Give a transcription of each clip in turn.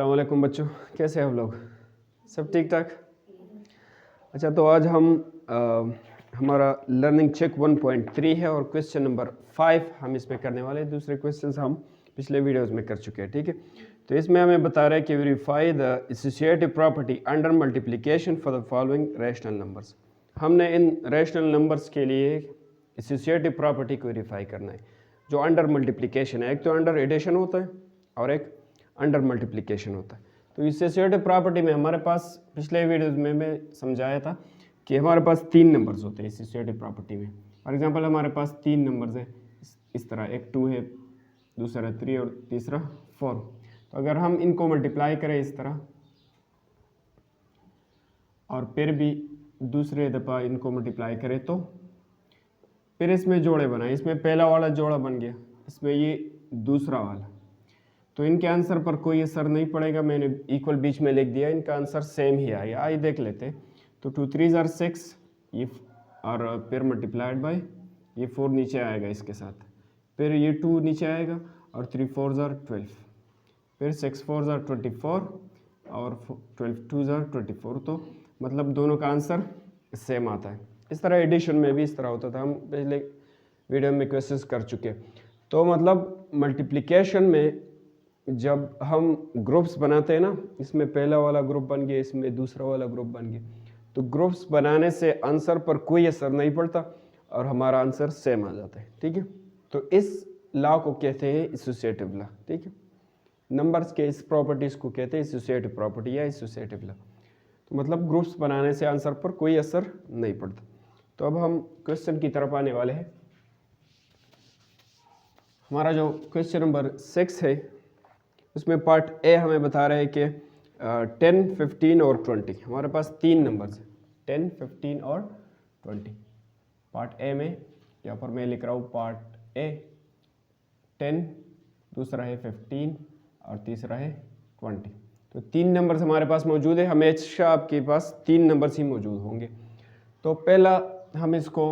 अस्सलामुअलैकुम बच्चों, कैसे हैं आप लोग? सब ठीक ठाक? अच्छा, तो आज हम हमारा लर्निंग चेक 1.3 है और क्वेश्चन नंबर 5 हम इसमें करने वाले हैं। दूसरे क्वेश्चंस हम पिछले वीडियोस में कर चुके हैं, ठीक है। तो इसमें हमें बता रहा है कि verify the associative property under multiplication for the following rational numbers. हमने इन रैशनल नंबर्स के लिए एसोसिएटिव प्रॉपर्टी को वेरीफाई करना है जो अंडर मल्टीप्लिकेशन है। एक तो अंडर एडिशन होता है और एक अंडर मल्टीप्लिकेशन होता है। तो एसोसिएटिव प्रॉपर्टी में हमारे पास पिछले वीडियोस में मैं समझाया था कि हमारे पास 3 नंबर्स होते हैं एसोसिएटिव प्रॉपर्टी में। फॉर एग्जांपल हमारे पास 3 नंबर्स हैं इस तरह, एक 2 है, दूसरा 3 और तीसरा 4। तो अगर हम इनको मल्टीप्लाई करें इस तरह और फिर भी दूसरे दफ़ा इनको मल्टीप्लाई करें तो फिर इसमें जोड़े बनाए, इसमें पहला वाला जोड़ा बन गया, इसमें ये दूसरा वाला, तो इनके आंसर पर कोई असर नहीं पड़ेगा। मैंने इक्वल बीच में लिख दिया, इनका आंसर सेम ही आएगा। आइए देख लेते हैं। तो 2 3 ज़ार 6 ये और फिर मल्टीप्लाइड बाय ये 4 नीचे आएगा इसके साथ, फिर ये 2 नीचे आएगा और 3 4 ज़ार 12, फिर 6 4 ज़ार 24 और 12 2 ज़ार 24। तो मतलब दोनों का आंसर सेम आता है। इस तरह एडिशन में भी इस तरह होता था, हम पिछले वीडियो में क्वेश्चंस कर चुके। तो मतलब मल्टीप्लिकेशन में जब हम ग्रुप्स बनाते हैं ना, इसमें पहला वाला ग्रुप बन गया, इसमें दूसरा वाला ग्रुप बन गया, तो ग्रुप्स बनाने से आंसर पर कोई असर नहीं पड़ता और हमारा आंसर सेम आ जाता है, ठीक है। तो इस लॉ को कहते हैं एसोसिएटिव लॉ, ठीक है। नंबर्स के इस प्रॉपर्टीज को कहते हैं एसोसिएटिव प्रॉपर्टी या एसोसिएटिव लॉ। तो मतलब ग्रुप्स बनाने से आंसर पर कोई असर नहीं पड़ता। तो अब हम क्वेश्चन की तरफ आने वाले हैं। हमारा जो क्वेश्चन नंबर 6 है उसमें पार्ट ए हमें बता रहे हैं कि 10 15 और 20 हमारे पास 3 नंबर्स हैं, 10 15 और 20। पार्ट ए में यहाँ पर मैं लिख रहा हूँ पार्ट ए 10, दूसरा है 15 और तीसरा है 20। तो 3 नंबर्स हमारे पास मौजूद है। हमेशा आपके पास 3 नंबर्स ही मौजूद होंगे। तो पहला हम इसको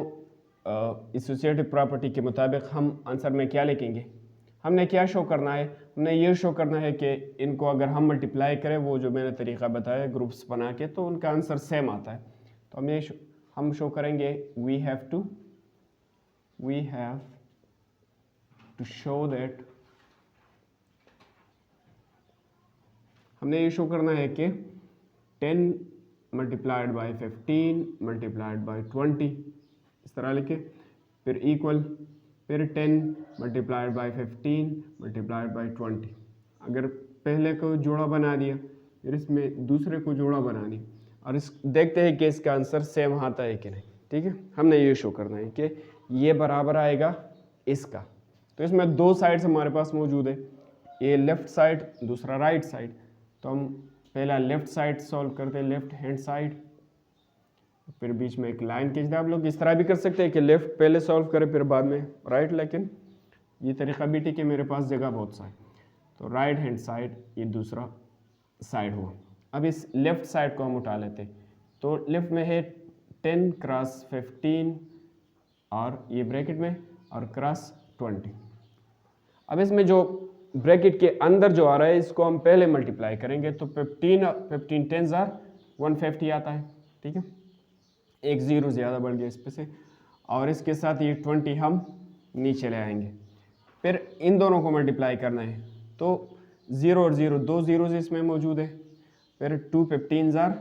एसोसिएटिव प्रॉपर्टी के मुताबिक हम आंसर में क्या लिखेंगे, हमने क्या शो करना है, हमने ये शो करना है कि इनको अगर हम मल्टीप्लाई करें वो जो मैंने तरीका बताया ग्रुप्स बना के, तो उनका आंसर सेम आता है। तो हम शो करेंगे we have to show that, हमने ये शो करना है कि 10 मल्टीप्लाइड बाय 15 मल्टीप्लाइड बाय 20 इस तरह लिखे, फिर इक्वल, फिर 10 मल्टीप्लाइड बाई 15 मल्टीप्लाइड बाई 20। अगर पहले को जोड़ा बना दिया फिर इसमें दूसरे को जोड़ा बना दिया और इस देखते हैं कि इसका आंसर सेम आता है कि नहीं, ठीक है। हमने ये शो करना है कि ये बराबर आएगा इसका। तो इसमें 2 साइड्स हमारे पास मौजूद है, ये लेफ्ट साइड दूसरा राइट साइड। तो हम पहला लेफ्ट साइड सॉल्व करते हैं, लेफ्ट हैंड साइड, फिर बीच में एक लाइन खींचते हैं। आप लोग इस तरह भी कर सकते हैं कि लेफ्ट पहले सॉल्व करें फिर बाद में राइट, लेकिन ये तरीका भी ठीक है, मेरे पास जगह बहुत सा है। तो राइट हैंड साइड ये दूसरा साइड हुआ। अब इस लेफ्ट साइड को हम उठा लेते हैं। तो लेफ्ट में है 10 क्रॉस 15 और ये ब्रैकेट में और क्रॉस 20। अब इसमें जो ब्रैकेट के अंदर जो आ रहा है इसको हम पहले मल्टीप्लाई करेंगे। तो 15 10 ज़ार 150 आता है, ठीक है। एक 0 ज़्यादा बढ़ गया इस पे से, और इसके साथ ये 20 हम नीचे ले आएंगे। फिर इन दोनों को मल्टीप्लाई करना है, तो 0 और 0 2 ज़ीरोज़ इसमें मौजूद है। फिर 2 15 ज़ार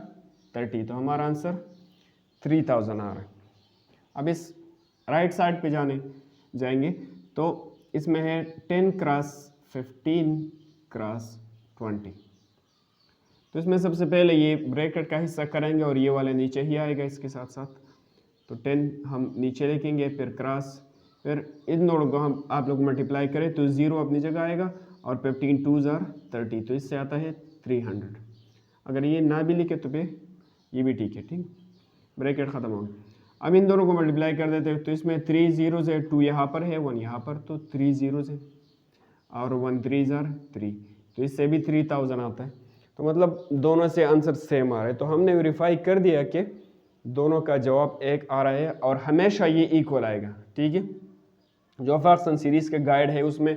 30, तो हमारा आंसर 3000 आ रहा है। अब इस राइट साइड पे जाएंगे तो इसमें है 10 क्रॉस 15 क्रॉस 20। तो इसमें सबसे पहले ये ब्रैकेट का हिस्सा करेंगे और ये वाले नीचे ही आएगा इसके साथ साथ। तो 10 हम नीचे लिखेंगे, फिर क्रॉस, फिर इन दोनों को हम आप लोग मल्टीप्लाई करें तो 0 अपनी जगह आएगा और 15 2 ज़ार 30, तो इससे आता है 300। अगर ये ना भी लिखे तो फिर ये भी ठीक है, ठीक, ब्रैकेट ख़त्म हो गया। अब इन दोनों को मल्टीप्लाई कर देते हैं। तो इसमें 3 ज़ीरोज़ है, 2 यहाँ पर है 1 यहाँ पर, तो 3 ज़ीरोज़ है और 1 3 ज़ार 3, तो इससे भी 3000 आता है। तो मतलब दोनों से आंसर सेम आ रहा है। तो हमने वेरीफाई कर दिया कि दोनों का जवाब एक आ रहा है और हमेशा ये इक्वल आएगा, ठीक है। जो फॉक्सन सीरीज़ का गाइड है उसमें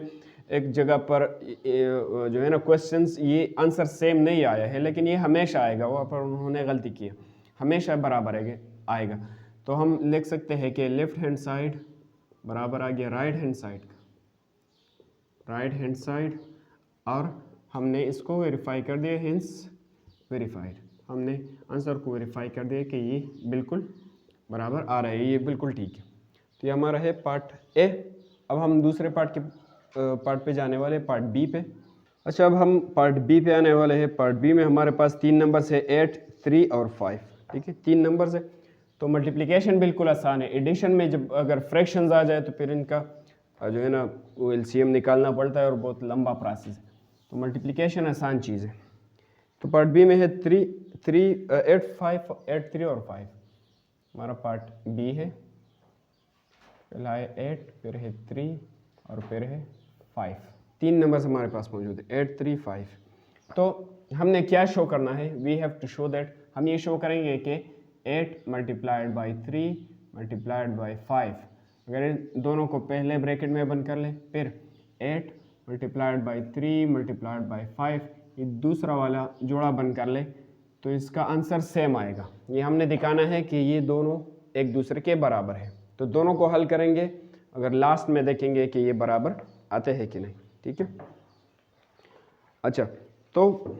एक जगह पर जो है ना क्वेश्चंस ये आंसर सेम नहीं आया है, लेकिन ये हमेशा आएगा, वहाँ पर उन्होंने गलती की है, हमेशा बराबर आएगा। तो हम लिख सकते हैं कि लेफ्ट हैंड साइड बराबर आ गया राइट हैंड साइड का, राइट हैंड साइड, और हमने इसको वेरीफाई कर दिया, हिंस वेरीफाइड। हमने आंसर को वेरीफाई कर दिया कि ये बिल्कुल बराबर आ रहा है, ये बिल्कुल ठीक है। तो ये हमारा है पार्ट ए। अब हम दूसरे पार्ट पे जाने वाले, पार्ट बी पे। अच्छा, अब हम पार्ट बी पे आने वाले हैं। पार्ट बी में हमारे पास 3 नंबर्स है, 8, 3 और 5। ठीक है, 3 नंबर्स है। तो मल्टीप्लिकेशन बिल्कुल आसान है। एडिशन में जब अगर फ्रैक्शंस आ जाए तो फिर इनका जो है ना वो एलसीएम निकालना पड़ता है और बहुत लंबा प्रोसेस है। तो मल्टीप्लिकेशन आसान चीज़ है। तो पार्ट बी में है 8, 3 और 5। हमारा पार्ट बी है, पहला है 8, फिर है 3 और फिर है 5। 3 नंबर्स हमारे पास मौजूद है, 8, 3, 5। तो हमने क्या शो करना है, we have to show that, हम ये शो करेंगे कि 8 मल्टीप्लाइड बाई 3 मल्टीप्लाइड बाई 5, अगर इन दोनों को पहले ब्रैकेट में बंद कर ले, फिर 8 मल्टीप्लाइड बाई 3 मल्टीप्लाइड बाई 5, ये दूसरा वाला जोड़ा बंद कर ले, तो इसका आंसर सेम आएगा। ये हमने दिखाना है कि ये दोनों एक दूसरे के बराबर है। तो दोनों को हल करेंगे, अगर लास्ट में देखेंगे कि ये बराबर आते हैं कि नहीं। ठीक है, अच्छा, तो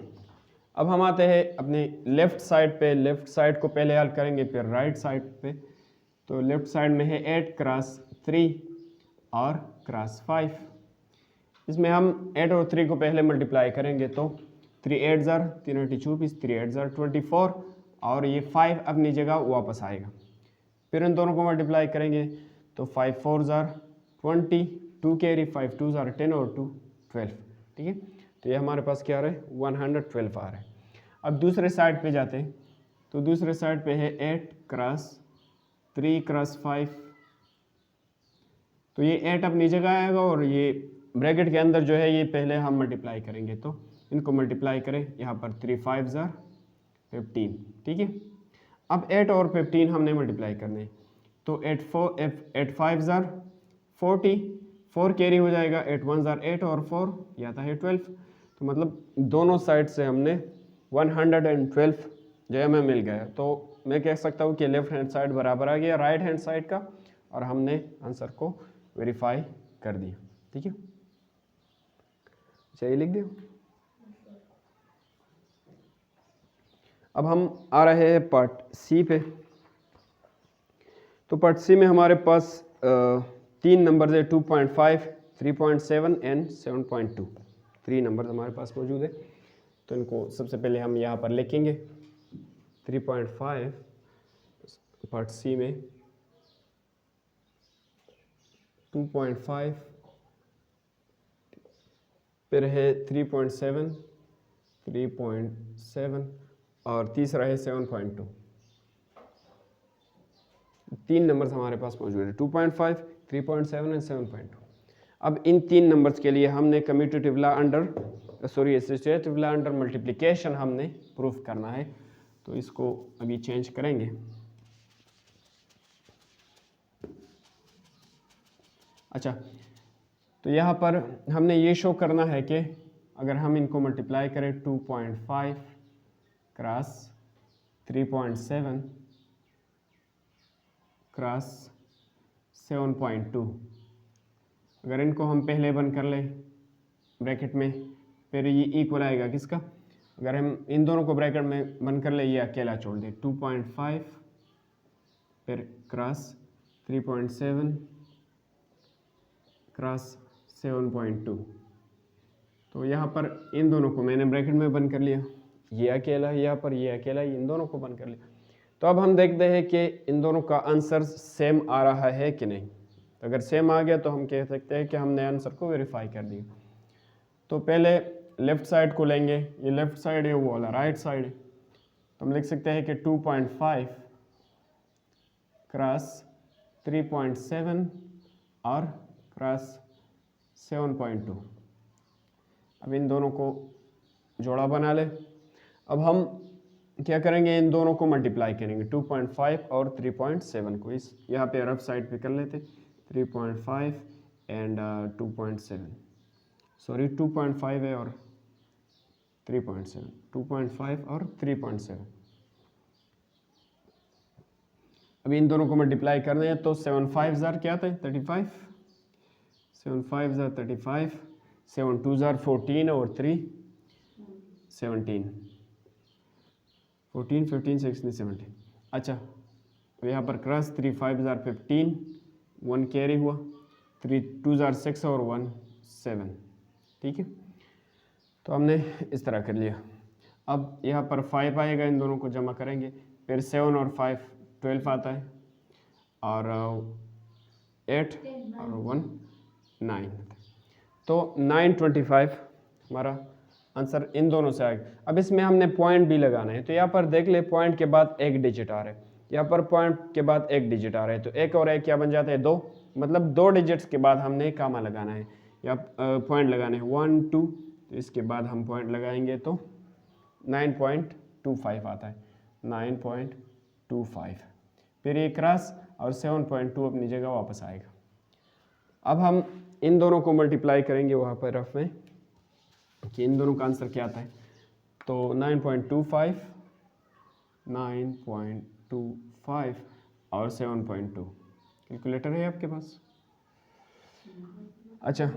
अब हम आते हैं अपने लेफ्ट साइड पे। लेफ्ट साइड को पहले हल करेंगे, फिर राइट साइड पे। तो लेफ्ट साइड में है 8 क्रॉस 3 और क्रॉस 5। इसमें हम 8 और 3 को पहले मल्टीप्लाई करेंगे, तो 3 8 ज़ार 3 8 24, 3 8 ज़ार 24, और ये 5 अपनी जगह वापस आएगा। फिर इन दोनों को मल्टीप्लाई करेंगे, तो 5 4 ज़ार 20, 2 कैरी, 5 2 ज़ार 10 और 2 12। ठीक है, तो ये हमारे पास क्या आ रहा है, 112 आ रहा है। अब दूसरे साइड पे जाते हैं, तो दूसरे साइड पे है 8 क्रॉस 3 क्रॉस 5। तो ये 8 अपनी जगह आएगा और ये ब्रैकेट के अंदर जो है ये पहले हम मल्टीप्लाई करेंगे, तो इनको मल्टीप्लाई करें, यहाँ पर 3 5 ज़ार 15। ठीक है, अब 8 और 15 हमने मल्टीप्लाई करने, तो 8 5 ज़ार 40, 4 कैरी हो जाएगा, 8 1 ज़ार 8 और 4 ये आता है 12। तो मतलब दोनों साइड से हमने 112 जो है हमें मिल गया। तो मैं कह सकता हूँ कि लेफ्ट हैंड साइड बराबर आ गया राइट हैंड साइड का, और हमने आंसर को वेरीफाई कर दिया। ठीक है, चलिए लिख दिया। अब हम आ रहे हैं पार्ट सी पे। तो पार्ट सी में हमारे पास 3 नंबर है, 2.5, 3.7 एंड 7.2। 3 नंबर हमारे पास मौजूद है, तो इनको सबसे पहले हम यहाँ पर लिखेंगे। 3.5 पार्ट सी में, 2.5, फिर है 3.7, 3.7 और तीसरा है 7.2। 3 नंबर्स हमारे पास मौजूद है, 2.5, 3.7 एंड 7.2। अब इन 3 नंबर्स के लिए हमने commutative law associative law under multiplication हमने प्रूफ करना है। तो इसको अभी चेंज करेंगे। अच्छा, तो यहाँ पर हमने ये शो करना है कि अगर हम इनको मल्टीप्लाई करें, 2.5 क्रॉस 3.7 क्रॉस 7.2, अगर इनको हम पहले बंद कर लें ब्रैकेट में, फिर ये इक्वल आएगा किसका, अगर हम इन दोनों को ब्रैकेट में बंद कर ले, ये अकेला छोड़ दें, 2.5 फिर क्रॉस 3.7 क्रॉस 7.2। तो यहाँ पर इन दोनों को मैंने ब्रैकेट में बंद कर लिया, ये अकेला, यहाँ पर ये अकेला, इन दोनों को बंद कर लिया। तो अब हम देखते हैं कि इन दोनों का आंसर सेम आ रहा है कि नहीं। अगर सेम आ गया तो हम कह सकते हैं कि हमने आंसर को वेरीफाई कर दिया। तो पहले लेफ्ट साइड को लेंगे, ये लेफ्ट साइड है, वो वाला राइट साइड है। तो हम लिख सकते हैं कि 2.5 क्रॉस 3.7 और क्रॉस 7.2। अब इन दोनों को जोड़ा बना ले। अब हम क्या करेंगे, इन दोनों को मल्टीप्लाई करेंगे, 2.5 और 3.7 को इस यहाँ पे रफ साइड पे कर लेते, 3.5 एंड 2.7। सॉरी 2.5 है और 3.7, 2.5 और 3.7। अभी इन दोनों को मल्टीप्लाई करने हैं तो 7 5 ज़ार क्या था 35, 7 5 ज़ार 35, 7 2 ज़ार 14 और 3 17, 14 15 16 17। अच्छा अब यहाँ पर क्रॉस 3 5 ज़ार 15, 1 कैरी हुआ, 3 2 ज़ार 6 और 1 7। ठीक है, तो हमने इस तरह कर लिया। अब यहाँ पर 5 आएगा, इन दोनों को जमा करेंगे, फिर 7 और 5 12 आता है, और 8 और 1 9, तो 925 हमारा आंसर इन दोनों से आएगा। अब इसमें हमने पॉइंट भी लगाना है, तो यहाँ पर देख ले पॉइंट के बाद एक डिजिट आ रहा है, यहाँ पर पॉइंट के बाद एक डिजिट आ रहा है, तो एक और एक क्या बन जाता है 2, मतलब 2 डिजिट्स के बाद हमने कामा लगाना है या पॉइंट लगाने हैं 1 2, तो इसके बाद हम पॉइंट लगाएंगे तो 9.25 आता है, 9.25, फिर ये क्रॉस और 7.2 अपनी जगह वापस आएगा। अब हम इन दोनों को मल्टीप्लाई करेंगे वहाँ पर रफ में कि इन दोनों का आंसर क्या आता है, तो 9.25 9.25 और 7.2। कैलकुलेटर है आपके पास? अच्छा,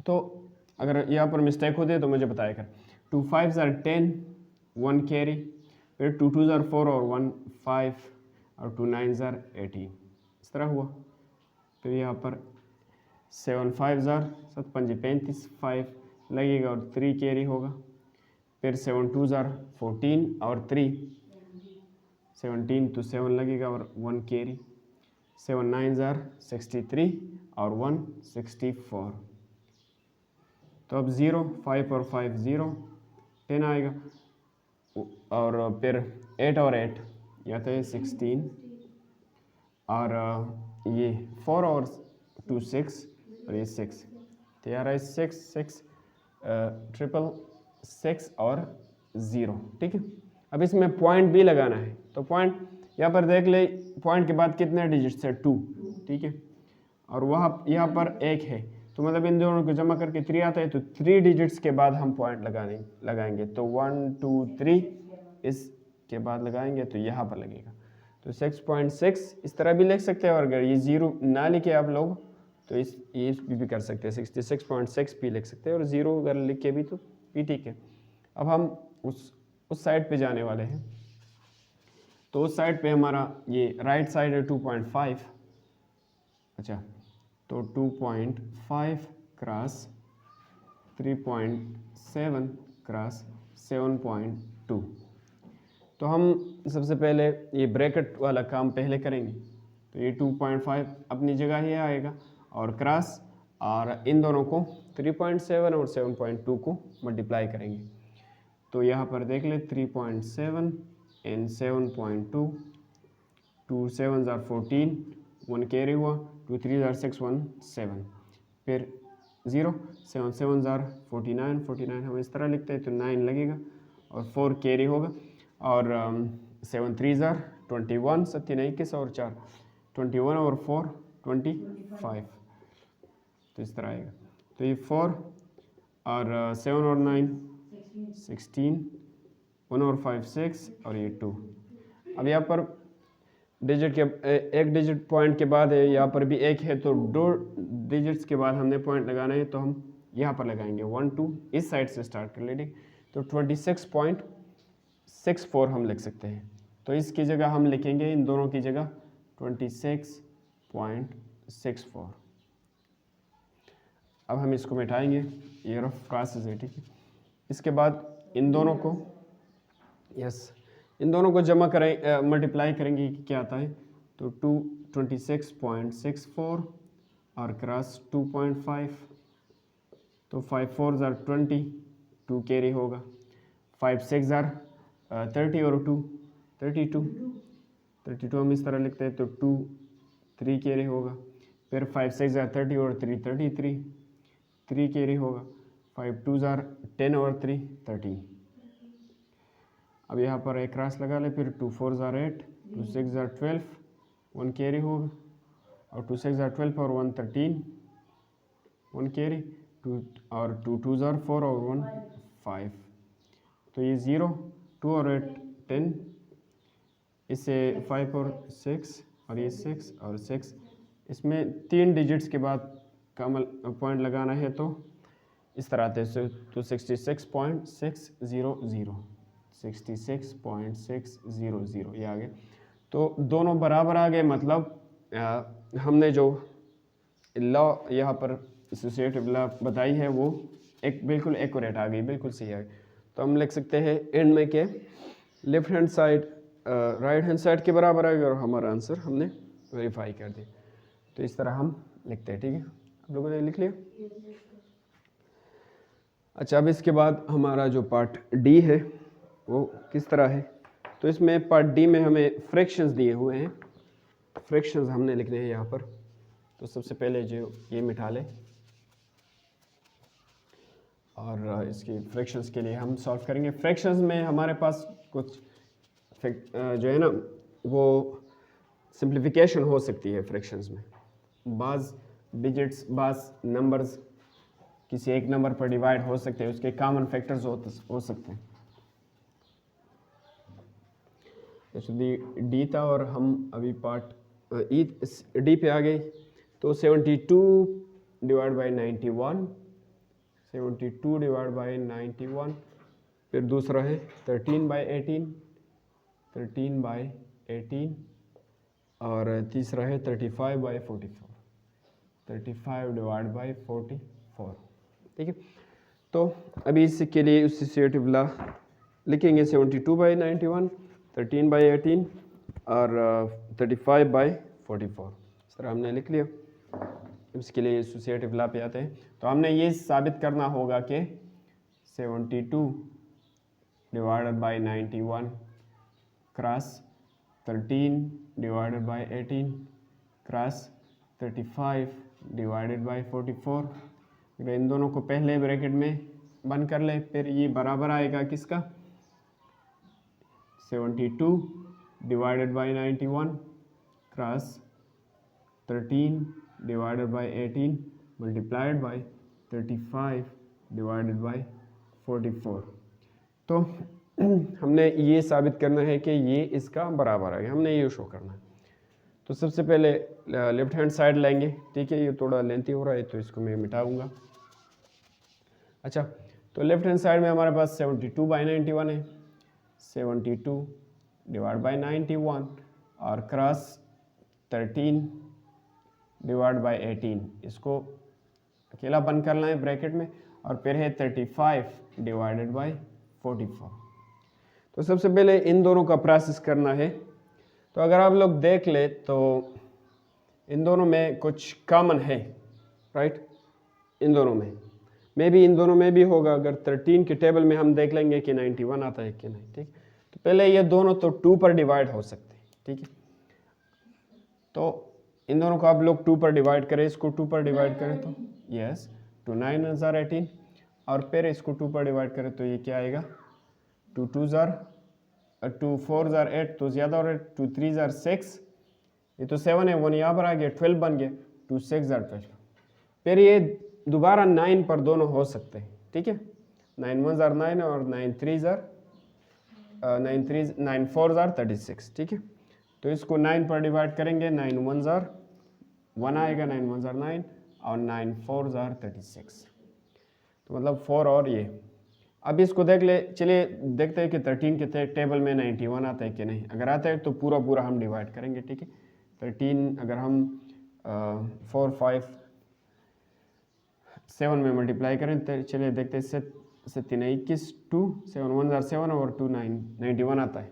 तो अगर यहाँ पर मिस्टेक होती है तो मुझे बताया कर। 2 5 ज़ार 10, 1 कैरी, फिर 2 2 ज़ार 4 और 1 5 और 2 9 ज़ार 18, इस तरह हुआ। फिर यहाँ पर 7 5 ज़ार 7 5 35, 5 लगेगा और 3 कैरी होगा, फिर 7 2 ज़ार 14 और 3 17, तो 7 लगेगा और 1 कैरी, 7 9 ज़ार 63 और 1 64, तो अब 0 5 और 5 0 10 आएगा, और फिर 8 और 8 या तो 16, और ये 4 और 2 6 और ये 6, तो यार है 6 6 ट्रिपल 6 और 0। ठीक है, अब इसमें पॉइंट भी लगाना है, तो पॉइंट यहाँ पर देख ले, पॉइंट के बाद कितने डिजिट्स है 2, ठीक है, और वहाँ यहाँ पर 1 है, तो मतलब इन दोनों को जमा करके 3 आता है, तो 3 डिजिट्स के बाद हम पॉइंट लगाएंगे, तो 1 2 3 इसके बाद लगाएंगे तो यहाँ पर लगेगा, तो 6.6 इस तरह भी लिख सकते हैं, और अगर ये 0 ना लिखे आप लोग तो ये भी कर सकते हैं, 66.6 भी लिख सकते हैं, और 0 अगर लिख के भी तो भी ठीक है। अब हम उस साइड पे जाने वाले हैं, तो उस साइड पे हमारा ये राइट साइड है 2.5। अच्छा, तो 2.5 क्रॉस 3.7 क्रॉस 7.2, तो हम सबसे पहले ये ब्रैकेट वाला काम पहले करेंगे, तो ये 2.5 अपनी जगह ही आएगा, और क्रॉस और इन दोनों को 3.7 और 7.2 को मल्टीप्लाई करेंगे, तो यहाँ पर देख ले 3.7 एंड 7.2, 2 7 ज़ार 14, 1 कैरी हुआ, 2 3 ज़ार 6 1 7, फिर 0 7 7 ज़ार 49, 49 हम इस तरह लिखते हैं, तो 9 लगेगा और 4 कैरी होगा, और 7 3 ज़ार 21, 7 21 और 4 21 और 4 25, तो इस तरह आएगा, तो ये 4 और 7 और 9 16, 1 और 5 6 और ये 2। अब यहाँ पर डिजिट के एक डिजिट पॉइंट के बाद है, यहाँ पर भी एक है, तो 2 डिजिट्स के बाद हमने पॉइंट लगाना है, तो हम यहाँ पर लगाएंगे 1 2, इस साइड से स्टार्ट कर लेंगे, तो 26.64 हम लिख सकते हैं, तो इसकी जगह हम लिखेंगे इन दोनों की जगह 26.64। अब हम इसको मिटाएंगे, ये रफ प्रोसेस है, ठीक है। इसके बाद इन दोनों को इन दोनों को जमा करें, मल्टीप्लाई करेंगे कि क्या आता है, तो 26.64 और क्रॉस 2.5, तो 5 4 ज़ार 20, 2 कैरी होगा, 5 6 ज़ार 30 और 2 32 हम इस तरह लिखते हैं, तो 2 3 कैरी होगा, फिर 5 6 ज़ार 30 और 3 33, 3 कैरी होगा, 5 2 ज़ार 10 और 3 13। अब यहाँ पर एक क्रॉस लगा ले, फिर 2 4 ज़ार 8, 2 6 ज़ार 12, 1 कैरी होगा, और 2 6 ज़ार 12 और 1 13, 1 कैरी, 2 और 2 2 ज़ार 4 और 1 5, तो ये 0, 2 और 8 10, इससे 5 और 6 और ये 6 और 6, इसमें 3 डिजिट्स के बाद कमल पॉइंट लगाना है, तो इस तरह से तो 66.600 66.600 ये आ गए। तो दोनों बराबर आ गए, मतलब हमने जो लॉ यहाँ पर एसोसिएटिव लॉ बताई है वो एक बिल्कुल एक्यूरेट आ गई, बिल्कुल सही आ गई। तो हम लिख सकते हैं एंड में के left hand side right hand side के बराबर आ गया और हमारा आंसर हमने वेरीफाई कर दिया। तो इस तरह हम लिखते हैं, ठीक है, आप लोगों ने लिख लिया। अच्छा, अब इसके बाद हमारा जो पार्ट डी है वो किस तरह है, तो इसमें पार्ट डी में हमें फ्रैक्शंस दिए हुए हैं, फ्रैक्शंस हमने लिखने हैं यहाँ पर। तो सबसे पहले जो ये मिटा लें और इसकी फ्रैक्शंस के लिए हम सॉल्व करेंगे। फ्रैक्शंस में हमारे पास कुछ जो है ना वो सिंप्लीफिकेशन हो सकती है फ्रैक्शंस में। बाज़ डिजिट्स, बाज़ नंबर्स किसी एक नंबर पर डिवाइड हो सकते हैं, उसके कॉमन फैक्टर्स हो सकते हैं। जैसे डी था और हम अभी पार्ट डी पे आ गए। तो 72 डिवाइड बाई 91, 72 डिवाइड बाई 91, फिर दूसरा है 13 बाई 18, 13 बाई 18, और तीसरा है 35 बाई 44, 35 डिवाइड बाई 44, ठीक है। तो अभी इसके लिए एसोसिएटिव लॉ लिखेंगे 72 बाई 91, 13 बाई 18 और 35 बाई 44, इस तरह हमने लिख लिया। इसके लिए एसोसिएटिव लॉ पे आते हैं। तो हमने ये साबित करना होगा कि 72 divided by 91 cross 13 divided by 18 cross 35 divided by 44, अगर इन दोनों को पहले ब्रैकेट में बंद कर ले, फिर ये बराबर आएगा किसका, 72 divided by 91 cross 13 divided by 18 multiplied by 35 divided by 44। तो हमने ये साबित करना है कि ये इसका बराबर है, हमने ये शो करना है। तो सबसे पहले लेफ्ट हैंड साइड लेंगे, ठीक है, ये थोड़ा लेंथी हो रहा है तो इसको मैं मिटाऊंगा। अच्छा, तो लेफ्ट हैंड साइड में हमारे पास 72 बाई 91 है, 72 डिवाइड बाई 91 और क्रॉस 13 डिवाइड बाई 18, इसको अकेला बंद करना है ब्रैकेट में, और फिर है 35 डिवाइडेड बाई 44। तो सबसे पहले इन दोनों का प्रोसेस करना है। तो अगर आप लोग देख ले तो इन दोनों में कुछ कॉमन है, राइट, इन दोनों में मे भी इन दोनों में भी होगा। अगर 13 के टेबल में हम देख लेंगे कि 91 आता है कि नहीं, ठीक। तो पहले ये दोनों तो 2 पर डिवाइड हो सकते हैं, ठीक है। तो इन दोनों को आप लोग 2 पर डिवाइड करें, इसको 2 पर डिवाइड करें तो यस 2 9 ज़ार 18, और फिर इसको 2 पर डिवाइड करें तो ये क्या आएगा, 2 2 ज़ार 2 4 ज़ार 8, तो ज़्यादा और 2 3 ज़ार 6, ये तो 7 है, 1 यहाँ पर आ गया, 12 बन गया, 2 6 ज़ार 12। फिर ये दोबारा 9 पर दोनों हो सकते हैं, ठीक है, 9 1 ज़ार 9 और 9 3 ज़ार 9 4 ज़ार 36, ठीक है। तो इसको 9 पर डिवाइड करेंगे, 9 1 ज़ार 1 आएगा, 9 1 ज़ार 9 और 9 4 ज़ार 36, तो मतलब 4 और ये। अब इसको देख ले, चलिए देखते हैं कि 13 के टेबल में 91 आता है कि नहीं। अगर आता है तो पूरा पूरा हम डिवाइड करेंगे, ठीक है। 13 अगर हम 4 5 7 में मल्टीप्लाई करें तो चलिए देखते हैं, 7 3 21 2 7 1 ज़ार 7 और 2 9 91 आता है,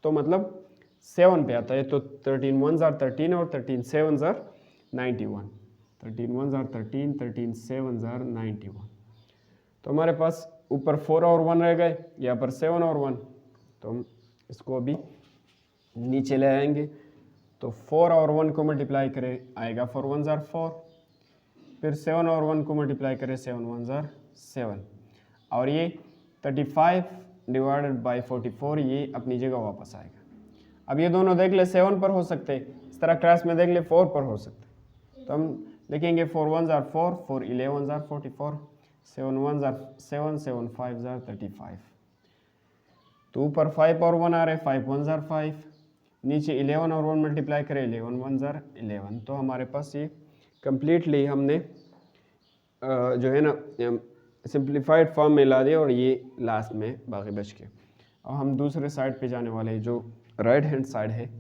तो मतलब 7 पे आता है। तो 13 1 ज़ार 13 और 13 7 ज़ार 91, 13 1 ज़ार 13, 13 7 ज़ार 91। तो हमारे पास ऊपर 4 और 1 रह गए, यहाँ पर 7 और 1, तो हम इसको अभी नीचे ले आएंगे। तो 4 और 1 को मल्टीप्लाई करें आएगा 4 1 ज़ार 4, फिर 7 और 1 को मल्टीप्लाई करें 7 1 ज़ार 7, और ये 35 डिवाइडेड बाई 44 ये अपनी जगह वापस आएगा। अब ये दोनों देख ले 7 पर हो सकते, इस तरह क्रॉस में देख ले 4 पर हो सकते, तो हम लिखेंगे 4 1 ज़ार 4, 4 11 ज़ार 44, 7 1 ज़ार 7, 7 5 ज़ार 35। तो ऊपर 5 और 1 आ रहे, 5 1 ज़ार 5, नीचे 11 और 1 मल्टीप्लाई करें, 11 1 ज़ार 11। तो हमारे पास ये कम्प्लीटली हमने जो है ना सिंप्लीफाइड फॉर्म में ला दिया और ये लास्ट में बाकी बच के। और हम दूसरे साइड पे जाने वाले हैं जो राइट हैंड साइड है,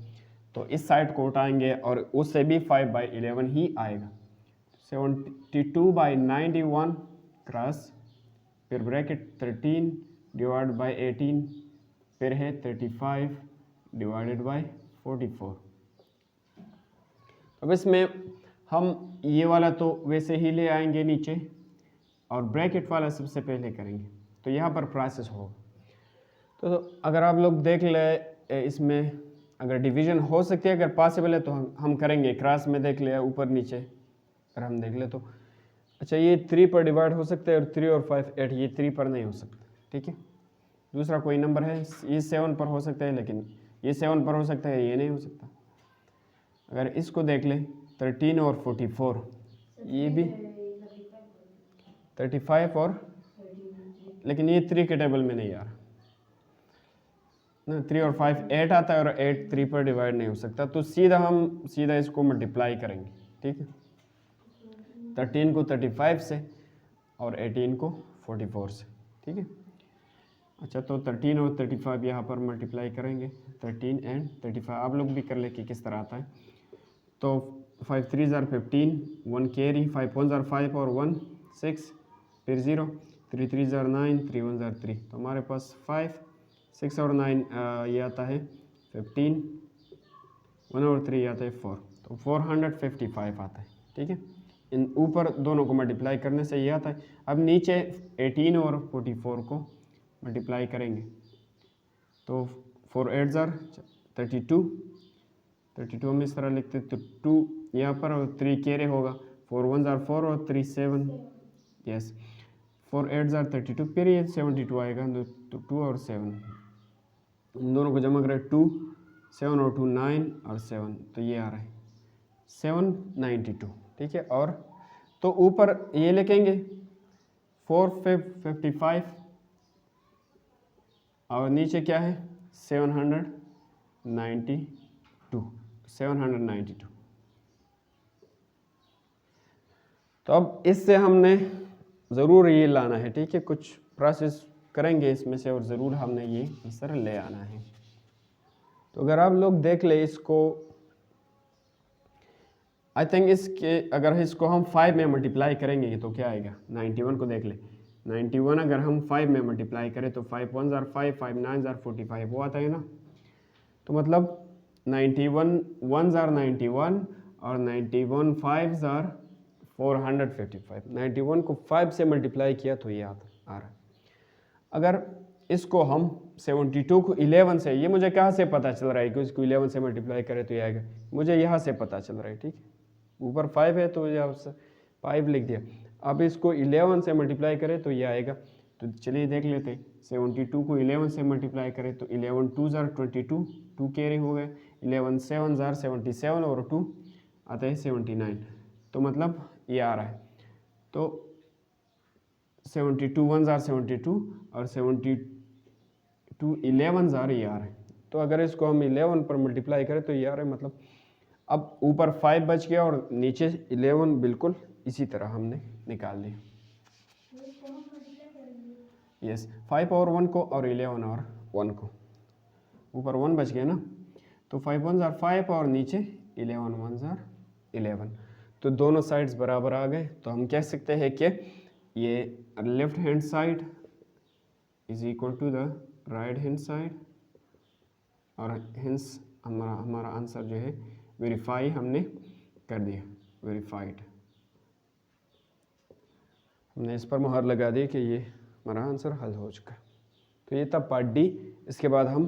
तो इस साइड को उठाएंगे और उससे भी 5/11 ही आएगा। 72/91 क्रॉस, फिर ब्रैकेट 13 डिवाइड बाई 18, फिर है 35 डिवाइडेड बाई 44। अब इसमें हम ये वाला तो वैसे ही ले आएंगे नीचे और ब्रैकेट वाला सबसे पहले करेंगे, तो यहाँ पर प्रोसेस होगा। तो अगर आप लोग देख ले इसमें अगर डिवीज़न हो सकती है, अगर पॉसिबल है तो हम करेंगे। क्रॉस में देख लिया ऊपर नीचे अगर हम देख ले तो अच्छा ये 3 पर डिवाइड हो सकता है और 3 और 5 8, ये 3 पर नहीं हो सकता, ठीक है। दूसरा कोई नंबर है, ये 7 पर हो सकता है, लेकिन ये 7 पर हो सकता है, ये नहीं हो सकता। अगर इसको देख ले 13 और 44, ये भी 35 और, लेकिन ये 3 के टेबल में नहीं आ रहा ना, 3 और 5 8 आता है और 8 3 पर डिवाइड नहीं हो सकता। तो सीधा इसको मल्टीप्लाई करेंगे, ठीक है। 13 को 35 से और 18 को 44 से, ठीक है। अच्छा तो 13 और 35 यहाँ पर मल्टीप्लाई करेंगे, 13 एंड 35। आप लोग भी कर ले कि किस तरह आता है। तो 5 3 ज़ार 15, 1 कैरी, 5 1 ज़ार 5 और 1 6, फिर 0, 3 3 ज़ार 9, 3 1 ज़ार 3। तो हमारे पास 5 6 और 9 ये आता है 15, 1 और 3 आता है 4, तो 455 आता है, ठीक है। इन ऊपर दोनों को मल्टीप्लाई करने से ये आता है। अब नीचे 18 और 44 को मल्टीप्लाई करेंगे, तो 4 8 ज़ार 32, 32 हम इस तरह लिखते, तो 2 यहाँ पर और 3 कैरे होगा, 4 1 ज़ार 4 और 3 7, यस 4 8 ज़ार 32, फिर ये 72 आएगा, तो 2 और 7 इन दोनों को जमा करें, 2 7 और 2 9 और 7, तो ये आ रहा है 792, ठीक है। और तो ऊपर ये लिखेंगे 455 और नीचे क्या है 792। तो अब इससे हमने ज़रूर ये लाना है, ठीक है। कुछ प्रोसेस करेंगे इसमें से और ज़रूर हमने ये आंसर ले आना है। तो अगर आप लोग देख ले इसको, आई थिंक इसके अगर इसको हम 5 में मल्टीप्लाई करेंगे तो क्या आएगा, 91 को देख ले, 91 अगर हम 5 में मल्टीप्लाई करें तो 5 1 ज़ार 5, 5 9 ज़ार 45 वो आता है ना। तो मतलब 91 1 ज़ार 91 और 91 5 ज़ार 455। 91 को 5 से मल्टीप्लाई किया तो ये आ रहा है। अगर इसको हम 72 को 11 से, ये मुझे कहाँ से पता चल रहा है कि इसको 11 से मल्टीप्लाई करें तो ये आएगा, मुझे यहाँ से पता चल रहा है, ठीक है। ऊपर 5 है तो यहाँ से 5 लिख दिया। अब इसको 11 से मल्टीप्लाई करें तो ये आएगा, तो चलिए देख लेते हैं। 72 को 11 से मल्टीप्लाई करें तो 11 2 ज़ार 22, 2 कैरी हो गए, 11 7 ज़ार 77 और 2 आता है 79, तो मतलब ये आ रहा है। तो 72 1 ज़ार 72 और 72 11 ज़ार ये आ रहा है। तो अगर इसको हम 11 पर मल्टीप्लाई करें तो ये आ रहा है, मतलब अब ऊपर 5 बच गया और नीचे 11 बिल्कुल इसी तरह हमने निकाल लिया। यस 5 और 1 को और 11 और 1 को, ऊपर 1 बच गया ना, तो 5 1 ज़ार 5 और नीचे 11 1 ज़ार 11, तो दोनों साइड्स बराबर आ गए। तो हम कह सकते हैं कि ये left hand side is equal to the right hand side, और हेंस हमारा आंसर जो है वेरीफाई हमने कर दिया, वेरीफाइड। हमने इस पर मुहर लगा दी कि ये हमारा आंसर हल हो चुका है। तो ये था पार्ट डी। इसके बाद हम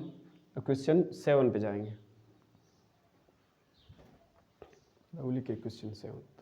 क्वेश्चन 7 पे जाएंगे। क्वेश्चन 7